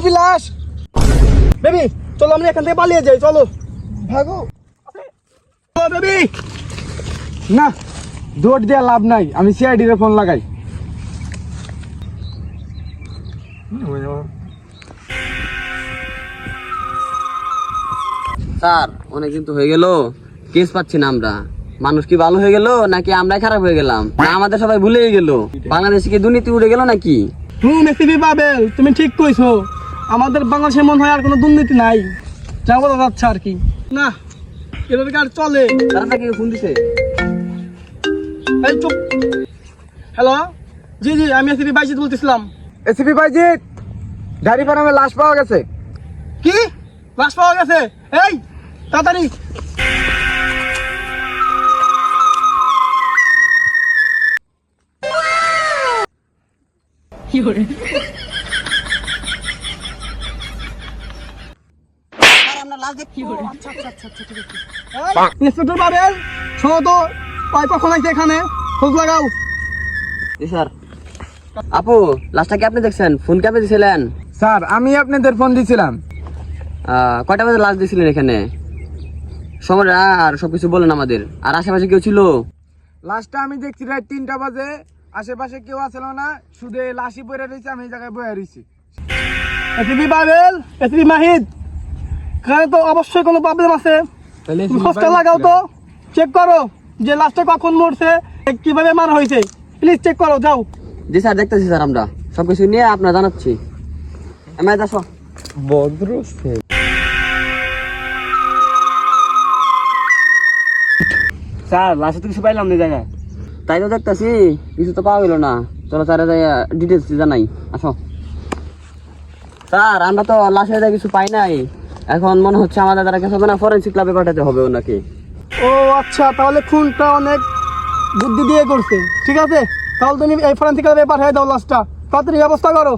Baby লাশ। Baby চলো আমরা এখান থেকে পালিয়ে যাই, চলো ভাগো। ও বেবি, না দৌড় দিয়ে লাভ নাই, আমি সিআইডি রে ফোন লাগাই। স্যার অনেকদিন তো হয়ে গেল, কেস পাচ্ছি না আমরা। মানুষ কি ভালো হয়ে গেল নাকি আমরাই খারাপ হয়ে গেলাম, না আমাদের সবাই ভুলেই গেল? বাংলাদেশে কি দুর্নীতি উঠে গেল নাকি? এসিপি পাবেল, তুমি ঠিক কইছো, আমাদের বাংলাদেশে মনে হয় আর কোনো দুর্নীতি নাই, যা বলা যাচ্ছে আর কি। না এভাবে আর চলে। তারা নাকি ফোন দিছে? এই চুপ। হ্যালো, জি জি আমি এসিপি বাইজিৎ বলতেছিলাম। এসিপি ভাইজিৎ, গাড়ি ফার্মে লাশ পাওয়া গেছে। কি লাশ পাওয়া গেছে? এই তাড়াতাড়ি। ইন্সপেক্টর পাবেল, শোনো তো, পাই কখন আছে এখানে, খোঁজ লাগাও। জি স্যার। আপু লাস্টটা কি আপনি দেখছেন? ফোন কে আপনি দিয়েছিলেন? স্যার আমি আপনাদের ফোন দিছিলাম। কয়টা বাজে লাস্ট দিয়েছিলেন এখানে? সময়টা আর সবকিছু বলেন আমাদের। আর আশেপাশে কেউ ছিল? লাশটা আমি দেখছি রাত 3টা বাজে, আশেপাশে কেউ আসলো না, শুধু এই লাশই পড়ে রয়েছে, আমি এই জায়গায় বয়ে রয়েছি। এসিপি পাবেল, এসিপি মাহিদ, এখানে তো অবশ্যই কোনো প্রবলেম আছে। খোঁজটা লাগাও তো, চেক করো যে লাস্টে কখন মরছে, কিভাবে মারা হয়েছে, প্লিজ চেক করো, যাও। জি স্যার, দেখতেছি স্যার, আমরা সবকিছু নিয়ে আপনার জানাচ্ছি। আমি আসো। ভদ্র স্যার লাস্টে তো কিছু পাইলাম না জায়গায়। তাই তো দেখতেছি, কিছু তো পাওয়া গেল না। চলো স্যার ডিটেলস জানাই, আসো। স্যার আমরা তো লাশের কিছু পাই নাই, এখন মনে হচ্ছে আমাদের দ্বারা কিছু হবে না, ফরেন্সিক ল্যাবে পাঠাতে হবে ওনাকে। ও আচ্ছা, তাহলে খুনটা অনেক বুদ্ধি দিয়ে করছে। ঠিক আছে, তাহলে তুমি এই ফরেন্সিক ল্যাবে পাঠিয়ে দাও লাশটা, তাড়াতাড়ি ব্যবস্থা করো।